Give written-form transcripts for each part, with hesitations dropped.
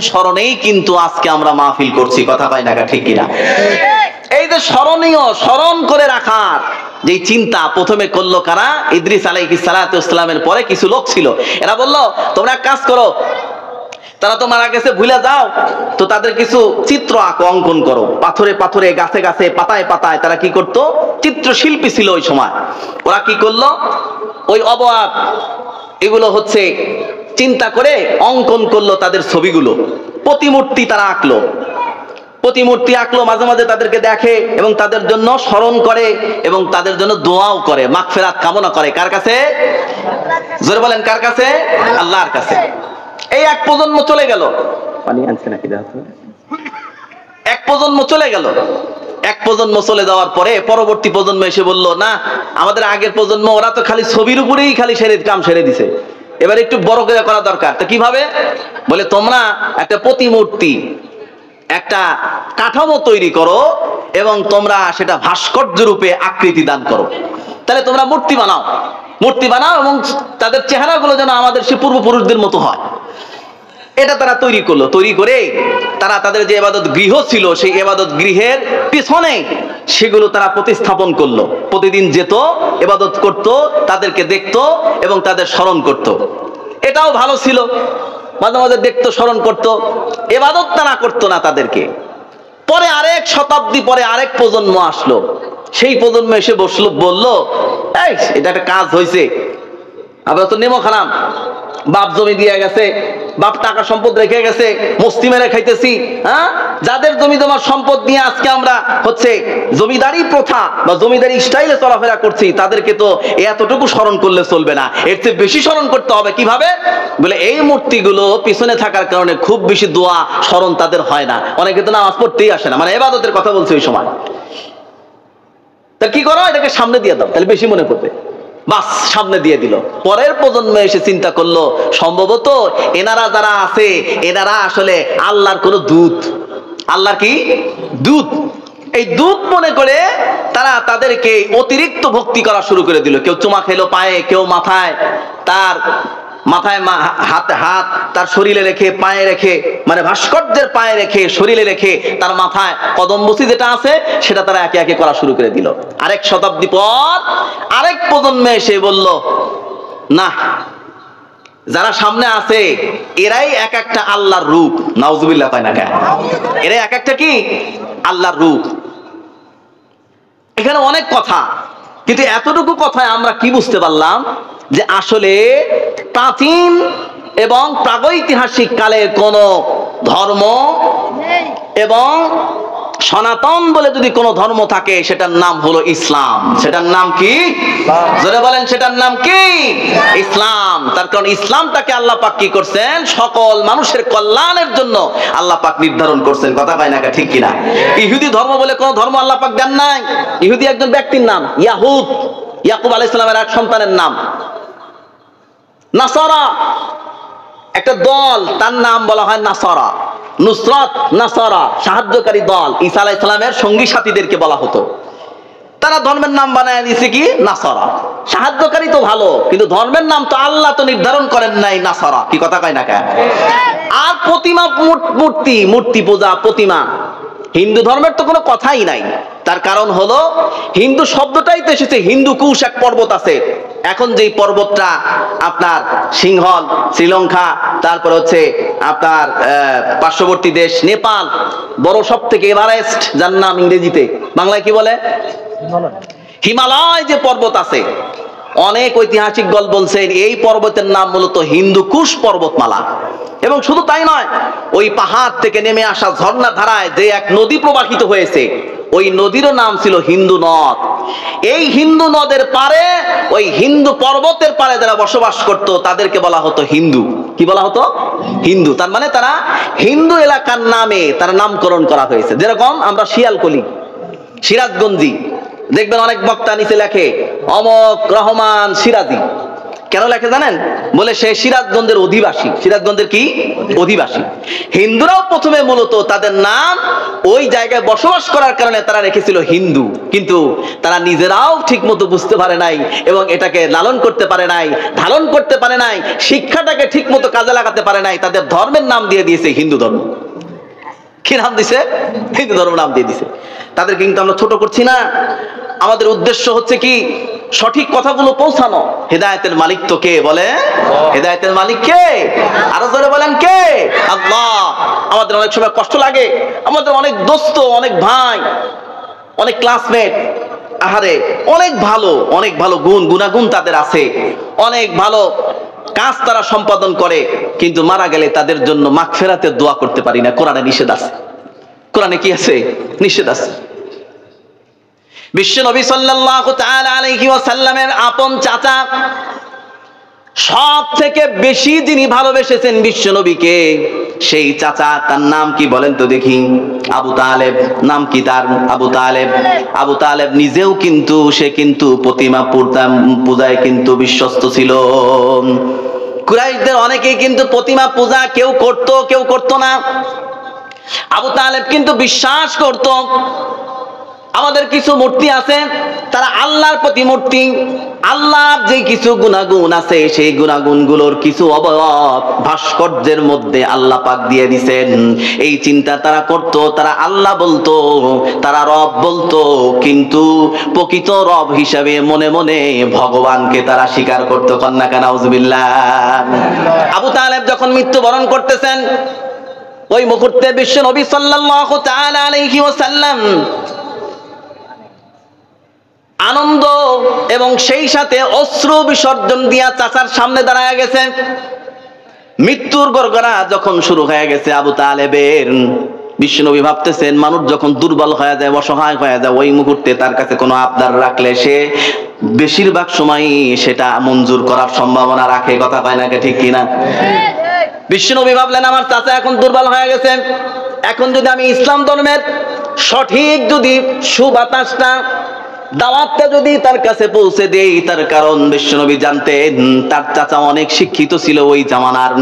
স্মরণেই কিন্তু আজকে আমরা মাহফিল করছি, কথা পাই না ঠিক কিনা? এই যে স্মরণীয়, স্মরণ করে রাখার যে চিন্তা প্রথমে করলো কারা? ইদ্রিস আলাইহিস সালাতু ওয়াস সালামের পরে কিছু লোক ছিল, এরা বলল তোমরা এক কাজ করো, তারা তো মারা গেছে ভুলে যাও, তো তাদের কিছু চিত্র আঁকো, অঙ্কন করো, পাথরে পাথরে, গাছে গাছে, পাতায় পাতায়। তারা কি করতো? চিত্রশিল্পী ছিল ওই সময়। ওরা কি করলো? ওই অবয়ব এগুলো হচ্ছে চিন্তা করে অঙ্কন করলো তাদের ছবিগুলো, প্রতিমূর্তি তারা আঁকলো, প্রতিমূর্তি আঁকলো, মাঝে মাঝে তাদেরকে দেখে এবং তাদের জন্য স্মরণ করে এবং তাদের জন্য দোয়াও করে, মাগফিরাত কামনা করে। কার কাছে? জোরে বলেন, কার কাছে? আল্লাহর কাছে। এই এক প্রজন্ম চলে গেল, পানি আনছে নাকি? এক প্রজন্ম চলে গেল। এক প্রজন্ম চলে যাওয়ার পরে পরবর্তী প্রজন্ম এসে বলল, না, আমাদের আগের প্রজন্ম ওরা তো খালি ছবির উপরেই খালি কাম সেরে দিছে, এবার একটু বড় করে করা দরকার। তা কিভাবে? বলে তোমরা একটা প্রতিমূর্তি, একটা কাঠামো তৈরি করো এবং তোমরা সেটা ভাস্কর্য রূপে আকৃতি দান করো। তাহলে তোমরা মূর্তি বানাও, মূর্তি বানাও এবং তাদের চেহারাগুলো যেন আমাদের সে পূর্বপুরুষদের মতো হয়। এটা তারা তৈরি করলো। তৈরি করে তারা তাদের যে ইবাদত গৃহ ছিল সেই ইবাদত গৃহের পিছনে সেগুলো তারা প্রতিস্থাপন করলো। প্রতিদিন যেত, ইবাদত করত, তাদেরকে দেখতো এবং তাদের স্মরণ করত। এটাও ভালো ছিল, মাঝে মাঝে দেখতো, স্মরণ করত, ইবাদত তারা করতো না তাদেরকে। পরে আরেক শতাব্দী পরে আরেক প্রজন্ম আসলো, সেই প্রজন্ম এসে বসলো, বলল, এই এটা একটা কাজ হয়েছে, আমরা তো নেমো খারাম, বাপ জমি দিয়ে গেছে, বাপ টাকা সম্পদ রেখে গেছে, মস্তি মেরে খাইতেছি। হ্যাঁ, যাদের জমি জমার সম্পদ নিয়ে আজকে আমরা হচ্ছে জমিদারি প্রথা বা জমিদারি স্টাইলে চলাফেরা করছি, তাদেরকে তো এতটুকু স্মরণ করলে চলবে না, এর চেয়ে বেশি স্মরণ করতে হবে। কিভাবে? বলে এই মূর্তিগুলো পিছনে থাকার কারণে খুব বেশি দোয়া স্মরণ তাদের হয় না, অনেকে তো নামাজ পড়তেই আসে না, মানে ইবাদতের কথা বলছে ওই সময়। তা কি করো? এটাকে সামনে দিয়ে দাও, তাহলে বেশি মনে পড়বে। বাস, সামনে দিয়ে দিল। পরের প্রজন্ম এসে চিন্তা করলো, সম্ভবত এনারা যারা আছে এনারা আসলে আল্লাহর কোন দূত, আল্লাহর কি দূত, এই দূত মনে করে তারা তাদেরকে অতিরিক্ত ভক্তি করা শুরু করে দিল। কেউ চুমা খেলো পায়ে, কেউ মাথায়, তার মাথায় হাতে হাত, তার শরীরে রেখে, পায়ে রেখে, মানে ভাস্কর্যের পায়ে রেখে, শরীরে রেখে, তার মাথায় কদমবসি যেটা আছে সেটা তারা একে একে করা শুরু করে দিল। আরেক শতাব্দী পর আরেক প্রজন্মে এসে বলল, না, যারা সামনে আছে এরাই এক একটা আল্লাহর রূপ। নাউজুবিল্লাহ, পায় না কেন? এরাই এক একটা কি? আল্লাহর রূপ। এখানে অনেক কথা, কিন্তু এতটুকু কথায় আমরা কি বুঝতে পারলাম? যে আসলে প্রাচীন এবং প্রাগৈতিহাসিক কালের কোন ধর্ম এবং সনাতন বলে যদি কোনো ধর্ম থাকে সেটার নাম হলো ইসলাম। সেটার নাম কি? জোরে বলেন, সেটার নাম কি? ইসলাম। তার কারণ ইসলামটাকে আল্লাহ পাক কি করছেন? সকল মানুষের কল্যাণের জন্য আল্লাহ পাক নির্ধারণ করছেন, কথা পায় না ঠিক কিনা? ইহুদি ধর্ম বলে কোন ধর্ম আল্লাহ পাক দেন নাই। ইহুদি একজন ব্যক্তির নাম, ইয়াহুদ, ইয়াকুব আলাইহিস সালামের এক সন্তানের নাম। নাসারা একটা দল, তার নাম বলা হয় নাসারা, নুসরাত নাসারা, সাহায্যকারী দল। ঈসা আলাইহিস সালামের সঙ্গী সাথীদেরকে বলা হতো। তারা ধর্মের নাম বানায় দিয়েছে কি? নাসারা। সাহায্যকারী তো ভালো, কিন্তু ধর্মের নাম তো আল্লাহ তো নির্ধারণ করেন নাই, নাসারা। কি কথা কয় না কেন? আর প্রতিমা, মূর্তি, মূর্তি পূজা, প্রতিমা, হিন্দু ধর্মের তো কোনো কথাই নাই। তার কারণ হলো হিন্দু শব্দটাই তো এসেছে হিন্দু কুশ, এক পর্বত আছে। এখন যেই পর্বতটা আপনার সিংহল, শ্রীলঙ্কা, তারপর হচ্ছে আপনার পার্শ্ববর্তী দেশ নেপাল, বড় সব থেকে এভারেস্ট, যার নাম ইংরেজিতে, বাংলায় কি বলে? হিমালয় যে পর্বত আছে, অনেক ঐতিহাসিক দল বলছেন এই পর্বতের নাম মূলত হিন্দু কুশ পর্বতমালা। এবং শুধু তাই নয়, ওই পাহাড় থেকে নেমে আসা ঝর্ণা ধারায় যে এক নদী প্রবাহিত হয়েছে, ওই নদীরও নাম ছিল হিন্দু নদ। এই হিন্দু নদের পারে, ওই হিন্দু পর্বতের পারে যারা বসবাস করত তাদেরকে বলা হতো হিন্দু। কি বলা হতো? হিন্দু। তার মানে তারা হিন্দু এলাকার নামে তার নামকরণ করা হয়েছে। যেরকম আমরা শিয়ালকলি, সিরাজগঞ্জি, দেখবেন অনেক বক্তা নিচে লেখে অমক রহমান সিরাজি। কেন লেখে জানেন? বলে সে সিরাজগঞ্জের অধিবাসী। সিরাজগঞ্জের কি অধিবাসী? হিন্দুরাও প্রথমে মূলত তাদের নাম ওই জায়গায় বসবাস করার কারণে তারা রেখেছিল হিন্দু, কিন্তু তারা নিজেরাও ঠিক মতো বুঝতে পারে নাই এবং এটাকে লালন করতে পারে নাই, ধারণ করতে পারে নাই, শিক্ষাটাকে ঠিক মতো কাজে লাগাতে পারে নাই। তাদের ধর্মের নাম দিয়ে দিয়েছে হিন্দু ধর্ম। কি নাম দিছে? হিন্দু ধর্ম নাম দিয়ে দিছে। তাদের কিন্তু আমরা ছোট করছি না। আমাদের উদ্দেশ্য হচ্ছে কি সঠিক কথাগুলো পৌঁছানো। হেদায়েতের মালিক তো কে বলে? হেদায়েতের মালিক কে? আরো জোরে বলেন কে? আল্লাহ। আমাদের অনেক সময় কষ্ট লাগে, আমাদের অনেক দোস্ত, অনেক ভাই, অনেক ক্লাসমেট, আহারে অনেক ভালো গুণাগুণ তাদের আছে, অনেক ভালো কাজ তারা সম্পাদন করে, কিন্তু মারা গেলে তাদের জন্য মাগফিরাতের দোয়া করতে পারি না। কোরআনে নিষেধ আছে। কোরআনে কি আছে? নিষেধ আছে। বিশ্ব নবী সাল্লাল্লাহু তাআলা আলাইহি ওয়াসাল্লামের আপন চাচা, সব থেকে বেশি যিনি ভালোবেসেছেন বিশ্ব নবীকে, সেই চাচা, তার নাম কি বলেন তো দেখি? আবু তালেব। নাম কি তার? আবু তালেব। আবু তালেব নিজেও কিন্তু সে কিন্তু প্রতিমা পূজায় কিন্তু বিশ্বস্ত ছিল। কুরাইশদের অনেকেই কিন্তু প্রতিমা পূজা কেউ করত, কেউ করত না। আবু তালেব কিন্তু বিশ্বাস করত আমাদের কিছু মূর্তি আছে, তারা আল্লাহর প্রতিমূর্তি। আল্লাহর যে কিছু গুণাগুণ আছে, সেই গুণাগুণগুলোর কিছু অবয়ব ভাস্কর্যের মধ্যে আল্লাহ পাক দিয়ে দিছেন। এই চিন্তা তারা করত। তারা আল্লাহ বলতো, তারা রব বলতো, কিন্তু প্রকৃত রব হিসাবে মনে মনে ভগবানকে তারা স্বীকার করতো। কন্যা কানা নাউজুবিল্লাহ। আবু তালেব যখন মৃত্যুবরণ করতেছেন, ওই মুহূর্তে বিশ্ব নবী সাল্লাল্লাহু তাআলা আলাইহি ওয়াসাল্লাম আনন্দ এবং সেই সাথে অশ্রু বিসর্জন দিয়া চাচার সামনে দাঁড়ায় গেছে। মৃত্যুর গড়গড়া যখন শুরু হয়ে গেছে আবু তালেবের, বিশ্বনবী ভাবতেছেন মানুষ যখন দুর্বল হয়ে যায়, অসহায় হয়ে যায়, ওই মুহূর্তে তার কাছে কোনো আবদার রাখলে সে বেশিরভাগ সময়ই সেটা মঞ্জুর করার সম্ভাবনা রাখে। কথা কয় নাকি ঠিক কিনা? বিশ্বনবী ভাবলেন আমার চাচা এখন দুর্বল হয়ে গেছে, এখন যদি আমি ইসলাম ধর্মের সঠিক যদি সুবাতাসটা, দাওয়াতটা যদি তার কাছে পৌঁছে দেই, তার কারণ বিশ্বনবী জানতেন তার চাচা অনেক শিক্ষিত ছিল। ওই জামানার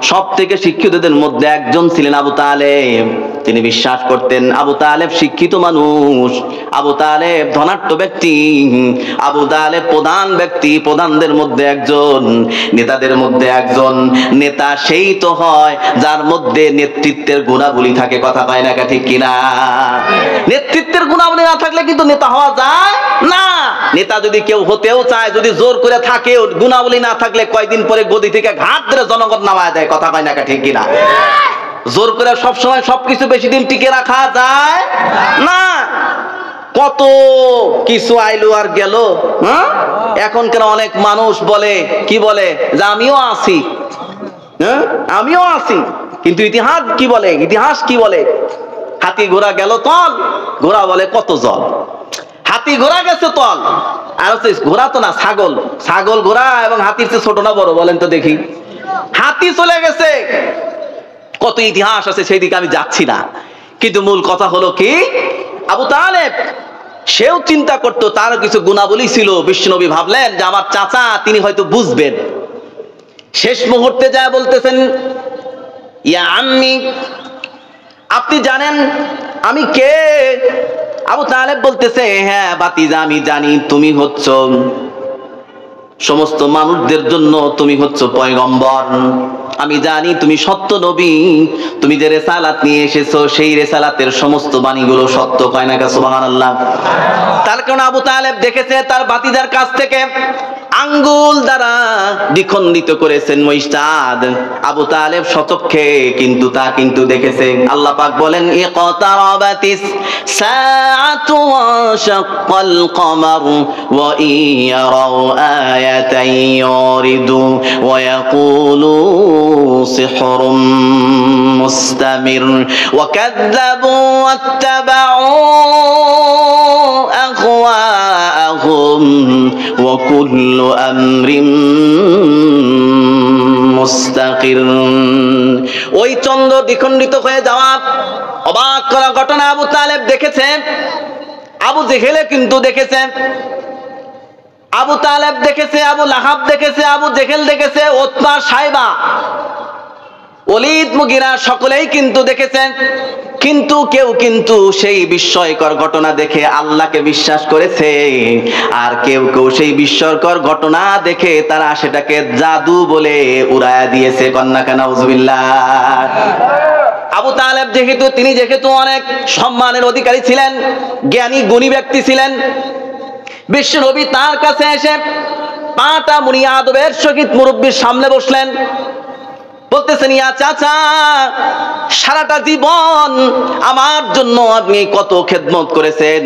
সব থেকে শিক্ষিতদের মধ্যে একজন ছিলেন আবু তালেব। তিনি বিশ্বাস করতেন আবু তালেব শিক্ষিত মানুষ, আবু তালেব ধনাঢ্য ব্যক্তি, আবু তালেব প্রধান ব্যক্তি, প্রধানদের মধ্যে একজন, নেতাদের মধ্যে একজন। নেতা সেই তো হয় যার মধ্যে নেতৃত্বের গুণাবলী থাকে। কথা পায় না ঠিক কিনা? নেতৃত্বের গুণাবলী না থাকলে কিন্তু নেতা হওয়া যায় না। নেতা যদি কেউ হতেও চায়, যদি জোর করে থাকে, গুণাবলী না থাকলে কয়দিন পরে গদি থেকে ঘাট ধরে জনগণ নামায় দেয়। কথা পায় না ঠিক কিনা? জোর করে সবসময় সবকিছু বেশি দিন টিকে রাখা যায় না। কত কিছু আইলো আর গেল। এখনকার অনেক মানুষ বলে, কি বলে, যে আমিও আছি, আমিও আছি, কিন্তু ইতিহাস কি বলে? ইতিহাস কি বলে? হাতি ঘোড়া গেল তল, ঘোড়া বলে কত জল। হাতি ঘোড়া গেছে তল, আর হচ্ছে ঘোড়া তো না, ছাগল। ছাগল ঘোড়া এবং হাতির চেয়ে ছোট না বড় বলেন তো দেখি? হাতি চলে গেছে। কত ইতিহাস আছে, সেই দিকে আমি যাচ্ছি না, কিন্তু মূল কথা হলো কি, আবু তালেব সেও চিন্তা করতো তারও কিছু গুণাবলী ছিল। বিশ্বনবী ভাবলেন যে আমার চাচা তিনি হয়তো বুঝবেন। শেষ মুহূর্তে যায় বলতেছেন, ইয়া আম্মি, আপনি জানেন আমি কে? আবু তালেব বলতেছে, হ্যাঁ ভাতিজা আমি জানি, তুমি হচ্ছ সমস্ত মানুষদের জন্য তুমি হচ্ছ পয়গম্বর। আমি জানি তুমি সত্য নবী, তুমি যে রেসালাত নিয়ে এসেছো সেই রেসালাতের সমস্ত বাণীগুলো সত্য। কয় না সুবহানাল্লাহ। তার কারণে আবু তালেব দেখেছে তার ভাতিজার কাছ থেকে আঙ্গুল দ্বারা দ্বিখণ্ডিত করেছেন মহিষাদ। আবু তালেব শতক্ষে কিন্তু তা কিন্তু দেখেছে। আল্লাহ পাক বলেন, ইকতারাবাতিস সাআতু ওয়া শাক্কাল কমার ওয়া ইয়ারাউ আয়াতান ইউরিদু ওয়া ইয়াকুলু সিহরুম মুস্তামির ওয়া কাযযাবু ওয়াত্তাবাউ আহওয়াআহুম ওয়া কুল্লু আমরিন মুস্তাকির। ওই চন্দ্র দ্বিখণ্ডিত হয়ে যাওয়া অবাক করা ঘটনা আবু তালেব দেখেছে, আবু জেহেলে কিন্তু দেখেছে। আবু তালেব দেখেছে, আবু লাহাব দেখেছে, আবু জেহেল দেখেছে, উতবা, সাইবা, ওলীদ, মুগীরা সকলেই কিন্তু দেখেছেন। কিন্তু কেউ কিন্তু সেই বিস্ময়কর ঘটনা দেখে আল্লাহকে বিশ্বাস করেছে, আর কেউ কেউ সেই বিস্ময়কর ঘটনা দেখে তারা সেটাকে জাদু বলে উড়ায়া দিয়েছে। কন্যা কানা নাউজুবিল্লাহ। আবু তালেব যেহেতু অনেক সম্মানের অধিকারী ছিলেন, জ্ঞানী গুণী ব্যক্তি ছিলেন, বিশ্ব নবী তার কাছে এসে পাটা মুড়িয়ে আদবের সহিত মুরব্বীর সামনে বসলেন, বলতেছেন, ইয়া চাচা, সারাটা জীবন আমার জন্য আপনি কত খেদমত করেছেন,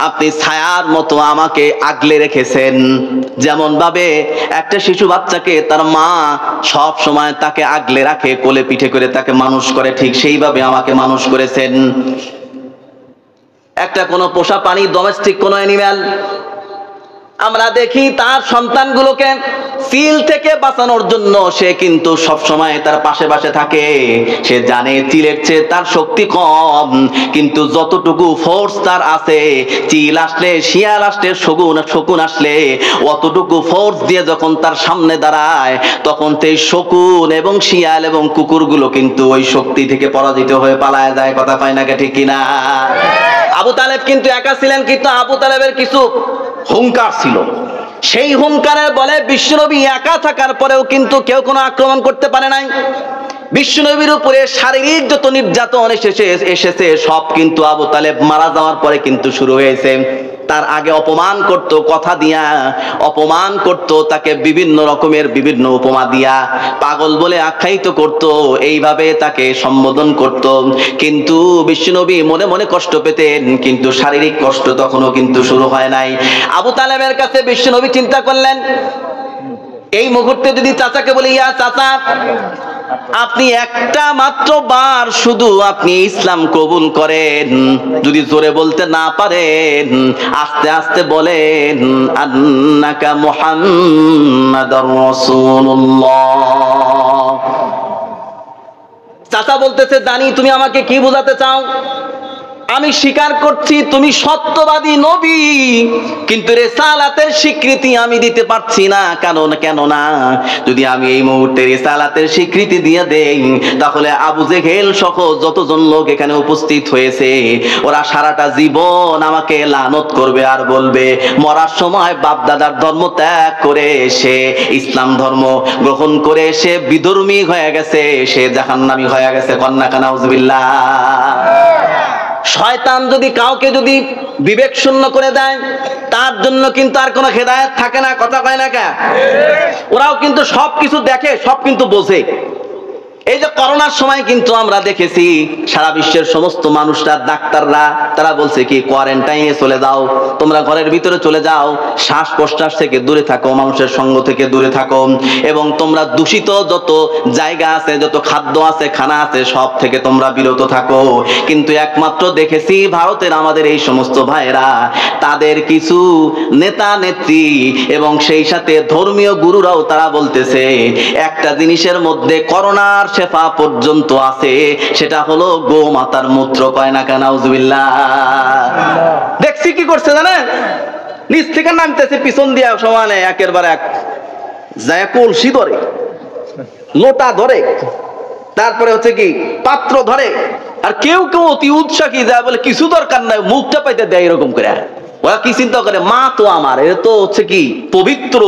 আপনি ছায়ার মতো আমাকে আগলে রেখেছেন, যেমন ভাবে একটা শিশু বাচ্চাকে তার মা সব সময় তাকে আগলে রাখে, কোলে পিঠে করে তাকে মানুষ করে, ঠিক সেইভাবে আমাকে মানুষ করেছেন। একটা কোনো পোষা প্রাণী, ডোমেস্টিক কোনো অ্যানিম্যাল, আমরা দেখি তার সন্তানগুলোকে চিল থেকে বাঁচানোর জন্য সে কিন্তু সব সময় তার পাশে পাশে থাকে। সে জানে চিলের চেয়ে তার শক্তি কম, কিন্তু যতটুকু ফোর্স তার আছে, চিল আসলে, শিয়াল আসলে, শকুন আসলে অতটুকু ফোর্স দিয়ে যখন তার সামনে দাঁড়ায়, তখন সেই শকুন এবং শিয়াল এবং কুকুরগুলো কিন্তু ওই শক্তি থেকে পরাজিত হয়ে পালায় যায়। কথা কয় না ঠিক কিনা? আবু তালেব কিন্তু একা ছিলেন, কিন্তু আবু তালেবের কিছু হুঙ্কার ছিল। সেই হুঙ্কারের বলে বিশ্বনবী একা থাকার পরেও কিন্তু কেউ কোনো আক্রমণ করতে পারে নাই। বিশ্বনবীর উপরে শারীরিক যত নির্যাতন এসেছে সব কিন্তু আবু তালেব মারা যাওয়ার পরে কিন্তু শুরু হয়েছে। তার আগে অপমান করত, কথা দিয়া অপমান করত, তাকে বিভিন্ন রকমের বিভিন্ন উপমা দিয়া পাগল বলে আখ্যায়িত করত, এইভাবে তাকে সম্বোধন করত। কিন্তু বিশ্বনবী মনে মনে কষ্ট পেতেন, কিন্তু শারীরিক কষ্ট তখনও কিন্তু শুরু হয় নাই। আবু তালেবের কাছে বিশ্বনবী চিন্তা করলেন, এই মুহূর্তে যদি চাচাকে বলি, ইয়া চাচা, আপনি একটা মাত্র বার শুধু আপনি ইসলাম কবুল করেন, যদি জোরে বলতে না পারেন আস্তে আস্তে বলেন, আন্নাকা মুহাম্মাদুর রাসূলুল্লাহ। চাচা বলতেছে, জানি তুমি আমাকে কি বোঝাতে চাও, আমি স্বীকার করছি তুমি সত্যবাদী নবী, কিন্তু রিসালাতের স্বীকৃতি আমি দিতে পারছি না। কেন না, যদি আমি এই মুহূর্তে রিসালাতের স্বীকৃতি দিয়ে দেই, তাহলে আবু জেহেল সহ যতজন লোক এখানে উপস্থিত হয়েছে ওরা সারাটা জীবন আমাকে লানত করবে আর বলবে মরার সময় বাপ দাদার ধর্ম ত্যাগ করে সে ইসলাম ধর্ম গ্রহণ করে সে বিধর্মী হয়ে গেছে, সে জাহান্নামী হয়ে গেছে। কন্যা কানা নাউজুবিল্লাহ। শয়তান যদি কাউকে যদি বিবেক শূন্য করে দেয়, তার জন্য কিন্তু আর কোনো হেদায়েত থাকে না। কথা কয় না কে? ওরাও কিন্তু সবকিছু দেখে, সব কিন্তু বোঝে। এই যে করোনার সময় কিন্তু আমরা দেখেছি সারা বিশ্বের সমস্ত মানুষরা, ডাক্তাররা তারা বলছে কি, কোয়ারেন্টাইনে চলে যাও, তোমরা ঘরের ভিতরে চলে যাও, শ্বাস প্রশ্বাস থেকে দূরে থাকো, মানুষের সঙ্গ থেকে দূরে থাকো, এবং তোমরা দূষিত যত জায়গা আছে, যত খাদ্য আছে, খানা আছে, সব থেকে তোমরা বিরত থাকো। কিন্তু একমাত্র দেখেছি ভারতের আমাদের এই সমস্ত ভাইরা, তাদের কিছু নেতা নেত্রী এবং সেই সাথে ধর্মীয় গুরুরাও তারা বলতেছে একটা জিনিসের মধ্যে করোনার শেফা পর্যন্ত আছে, সেটা হলো গোমাতার মূত্র। কয় না কেন নাউজুবিল্লাহ। দেখছি কি করছে জানেন, নিচ থেকে নামতেছে পিছন দিয়া সমানে একের বার এক যায়, কলসি ধরে, লোটা ধরে, তারপরে হচ্ছে কি পাত্র ধরে, আর কেউ কেউ অতি উৎসাহী যায় বলে কিছু দরকার নাই, মুখটা পাইতে দেয় এরকম করে। ওরা কি চিন্তা করে, মা তো আমার, এ তো হচ্ছে কি পবিত্র,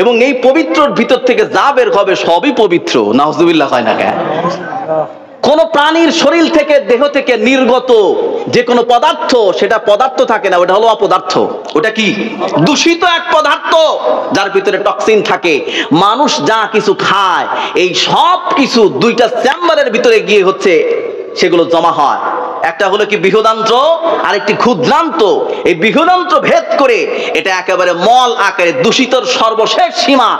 এবং এই পবিত্রর ভিতর থেকে যা বের হবে সবই পবিত্র। নাউজুবিল্লাহ। হয় না কেন? কোন প্রাণীর শরীর থেকে, দেহ থেকে নির্গত যে কোনো পদার্থ, সেটা পদার্থ থাকে না, ওটা হলো অপদার্থ। ওটা কি? দূষিত এক পদার্থ যার ভিতরে টক্সিন থাকে। মানুষ যা কিছু খায়, এই সব কিছু দুইটা চেম্বারের ভিতরে গিয়ে হচ্ছে সেগুলো জমা হয়। একটা হলো কি বৃহদান্ত্র, আর একটি ক্ষুদ্রান্ত। এই বৃহদান্ত্র ভেদ করে এটা একেবারে মল আকারে দূষিতর সর্বশেষ সীমা,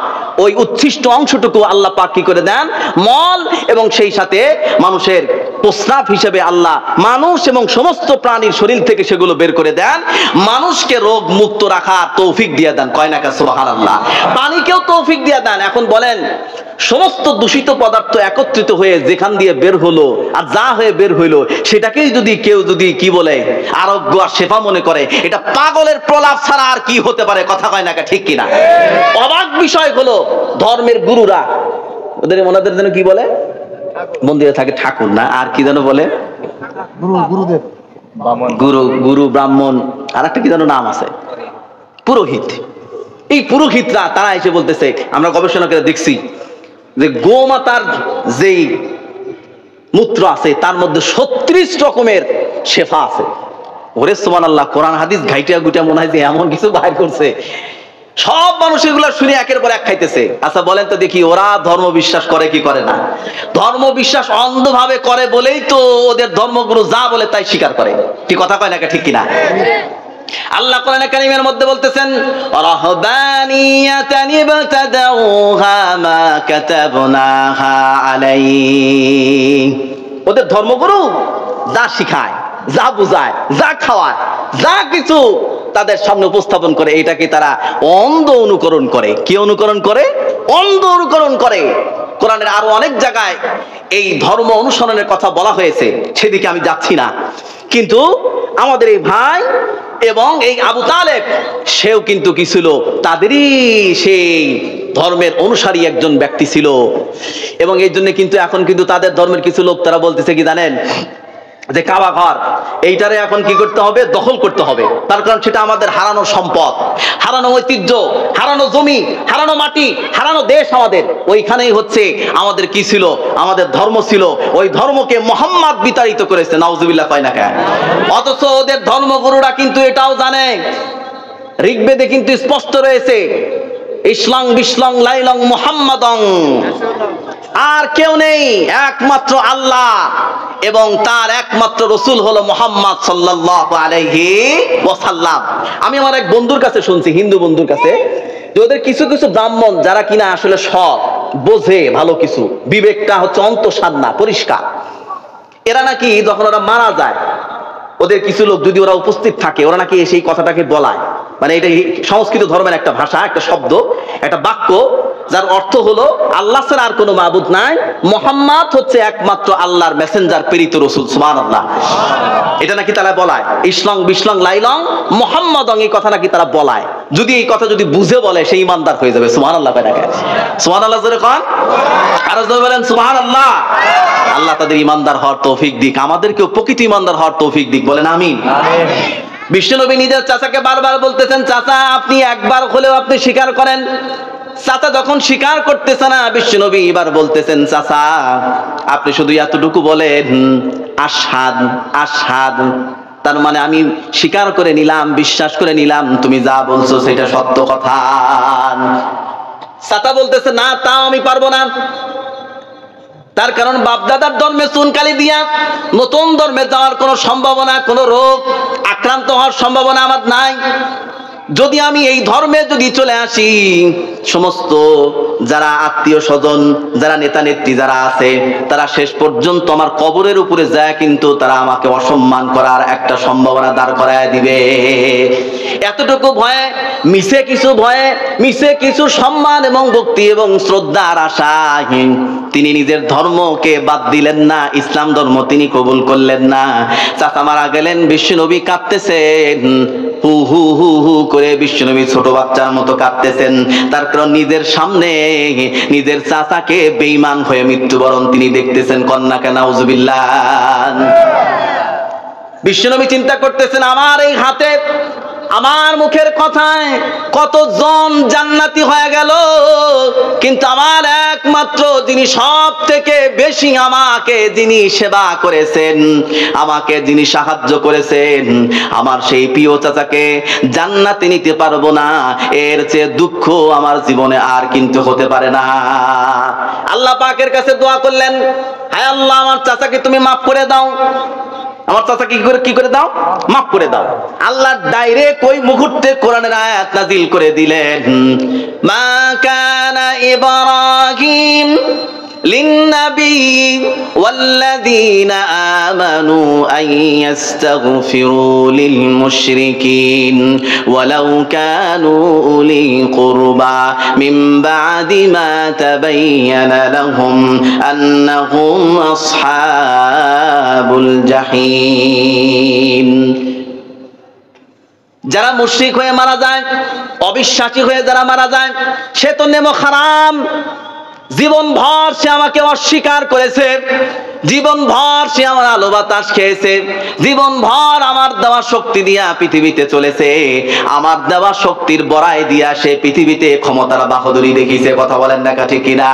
ওই উচ্ছিষ্ট অংশটুকু আল্লাহ পাক কি করে দেন, মল, এবং সেই সাথে মানুষের প্রস্রাব হিসেবে আল্লাহ মানুষ এবং সমস্ত প্রাণীর শরীর থেকে সেগুলো বের করে দেন, মানুষকে রোগ মুক্ত রাখার তৌফিক দিয়ে দেন। কয় না কা সুবহানাল্লাহ। পানিকেও তৌফিক দিয়ে দেন। এখন বলেন, সমস্ত দূষিত পদার্থ একত্রিত হয়ে যেখান দিয়ে বের হলো আর যা হয়ে বের হইলো, সেটাকেই যদি কেউ যদি কি বলে আরোগ্য আর শেফা মনে করে, এটা পাগলের প্রলাপ ছাড়া আর কি হতে পারে? কথা কয় না কা ঠিক কিনা? অবাক বিষয় হলো, ধর্মের গুরুরা, ওনাদের যেন কি বলে, মন্দিরে থাকে ঠাকুর না, আর কি যেন বলে, গুরুদেব, গুরু ব্রাহ্মণ, আর একটা কি যেন নাম আছে, পুরোহিত। এই পুরোহিতরা তারা এসে বলতেছে, আমরা গবেষণা করে দেখছি যে গোমাতার যেই মূত্র আছে তার মধ্যে 36 রকমের শেফা আছে। ওরে সুবহানাল্লাহ, কোরআন হাদিস ঘাইটা গুটা মনে হয় যে এমন কিছু বাইর করছে, সব মানুষ এগুলো শুনে একের পর এক খাইতেছে। আচ্ছা বলেন তো দেখি, ওরা ধর্ম বিশ্বাস করে কি করে না? ধর্ম বিশ্বাস অন্ধভাবে করে বলেই তো ওদের ধর্মগুরু যা বলে তাই স্বীকার করে। কি কথা কয় না ঠিক কিনা? আল্লাহ কোরআনে কারীমের মধ্যে বলতেছেন, রাহবানিয়াতান ইবতাদাউহা মা কাতাবনাহা আলাইহি। ওদের ধর্মগুরু যা শিখায়, যা বুঝায়, যা খাওয়ায়, যা কিছু তাদের সামনে উপস্থাপন করে, এটাকে তারা অন্ধ অনুকরণ করে। কি অনুকরণ করে? অন্ধ অনুকরণ করে। কোরআনের আরো অনেক জায়গায় এই ধর্ম অনুসরণের কথা বলা হয়েছে, সেদিকে আমি যাচ্ছি না। কিন্তু আমাদের এই ভাই এবং এই আবু তালেব, সেও কিন্তু কি ছিল? তাদেরই সেই ধর্মের অনুসারী একজন ব্যক্তি ছিল। এবং এই জন্য কিন্তু এখন কিন্তু তাদের ধর্মের কিছু লোক তারা বলতেছে কি জানেন, যে কাবা ঘর এইটারে এখন কি করতে হবে? দখল করতে হবে। তার কারণ সেটা আমাদের হারানো সম্পদ, হারানো ঐতিহ্য, হারানো জমি, হারানো মাটি, হারানো দেশ আমাদের। ওইখানেই হচ্ছে আমাদের কি ছিল? আমাদের ধর্ম ছিল। ওই ধর্মকে মুহাম্মদ বিতাড়িত করেছে। নাউজুবিল্লাহ কয় না কেন? অথচ ওদের ধর্মগুরুরা কিন্তু এটাও জানে, ঋগ্বেদে কিন্তু স্পষ্ট রয়েছে, ইসলাং বিসলং লাইলং মুহাম্মাদং, আর কেউ নেই, একমাত্র আল্লাহ এবং তার একমাত্র রসুল হলো মুহাম্মদ সাল্লাল্লাহু আলাইহি ওয়াসাল্লাম। আমি আমার এক বন্ধুর কাছে শুনছি, হিন্দু বন্ধুর কাছে, যে ওদের কিছু কিছু ব্রাহ্মণ যারা কিনা আসলে সৎ, বোঝে ভালো কিছু, বিবেকটা হচ্ছে অন্তঃসার না, পরিষ্কার, এরা নাকি যখন ওরা মারা যায়, ওদের কিছু লোক যদি ওরা উপস্থিত থাকে, ওরা নাকি সেই কথাটাকে বলায়। মানে এটা সংস্কৃত ধর্মের একটা ভাষা, একটা শব্দ, একটা বাক্য, যার অর্থ হলো আল্লাহ ছাড়া আর কোনো মাবুদ নাই, মুহাম্মদ হচ্ছে একমাত্র আল্লাহর মেসেঞ্জার, প্রেরিত রাসূল। সুবহানাল্লাহ। এটা নাকি তারা বলায়, ইসলং বিসলং লাইলং মুহাম্মাদং, এই কথা নাকি তারা বলায়। যদি এই কথা যদি বুঝে বলে, সেই ইমানদার হয়ে যাবে। সুবহানাল্লাহ। সুবহানাল্লাহ জোরে কোন, আরো জোরে বলেন সুবহানাল্লাহ। আল্লাহ তাদের ইমানদার হওয়ার তৌফিক দিক, আমাদেরকেও প্রকৃত ইমানদার হওয়ার তৌফিক দিক। বলেন আমিন। বিশ্বনবী নিজের চাচাকে বারবার বলতেছেন, চাচা আপনি একবার হলেও আপনি স্বীকার করেন। চাচা যখন স্বীকার করতেছে না, বিশ্বনবী এবার বলতেছেন, চাচা আপনি শুধু এতটুকু বলেন, আশহাদ আশহাদ, তার মানে আমি স্বীকার করে নিলাম, বিশ্বাস করে নিলাম তুমি যা বলছো সেটা সত্য কথা। চাচা বলতেছে, না তাও আমি পারবো না। তার কারণ বাপদাদার ধর্মে চুনকালি দিয়া নতুন ধর্মে যাওয়ার কোনো সম্ভাবনা, কোনো রোগ আক্রান্ত হওয়ার সম্ভাবনা আমার নাই। যদি আমি এই ধর্মে যদি চলে আসি, সমস্ত যারা আত্মীয় স্বজন, যারা নেতা নেত্রী যারা আছে, তারা শেষ পর্যন্ত আমার কবরের উপরে যায় কিন্তু তারা আমাকে অসম্মান করার একটা সম্ভাবনা দাঁড় করায় দিবে। এতটুকু ভয়ে, মিছে কিছু ভয়ে, মিছে কিছু সম্মান এবং ভক্তি এবং শ্রদ্ধার আশাহীন তিনি নিজের ধর্মকে বাদ দিলেন না, ইসলাম ধর্ম তিনি কবুল করলেন না। চাচা মারা গেলেন, বিশ্বনবী কাঁদতেছেন, হু হু হু হু করে বিশ্বনবী ছোট বাচ্চার মতো কাঁদতেছেন। তার কারণ নিজের সামনে নিজের চাচাকে বেঈমান হয়ে মৃত্যুবরণ তিনি দেখতেছেন। কন্যা কেন নাউজুবিল্লাহ। বিশ্বনবী চিন্তা করতেছেন, আমার এই হাতে, আমার মুখের কথায় কতজন জান্নাতি হয়ে গেল, কিন্তু আমার একমাত্র যিনি সব থেকে বেশি আমাকে যিনি সেবা করেছেন, আমাকে যিনি সাহায্য করেছেন, আমার সেই প্রিয় চাচাকে জান্নাতে নিতে পারবো না, এর চেয়ে দুঃখ আমার জীবনে আর কিন্তু হতে পারে না। আল্লাহ পাকের কাছে দোয়া করলেন, হায় আল্লাহ আমার চাচাকে তুমি মাফ করে দাও, আমার চাচা কি করে দাও, মাফ করে দাও। আল্লাহ ডাইরেক্ট ওই মুহূর্তে কোরআনের আয়াত নাযিল করে দিলেন, মা কানা ইব্রাহিম للنبي والذين آمنوا أن يستغفروا للمشركين ولو كانوا أولي قربى من بعد ما تبين لهم أنهم أصحاب الجحيم যারা মুশরিক হয়ে মারা যায়, অবিশ্বাসী হয়ে যারা মারা যায়, সে তো নেমো হারাম। জীবন ভর সে আমাকে অস্বীকার করেছে, জীবন ভর সে আমার আলো বাতাস খেয়েছে, জীবন ভর আমার দেওয়া শক্তি দিয়া পৃথিবীতে চলেছে, আমার দেওয়া শক্তির বড়াই দিয়া সে পৃথিবীতে ক্ষমতার বাহাদুরি দেখিয়েছে। কথা বলেন না ঠিক কিনা?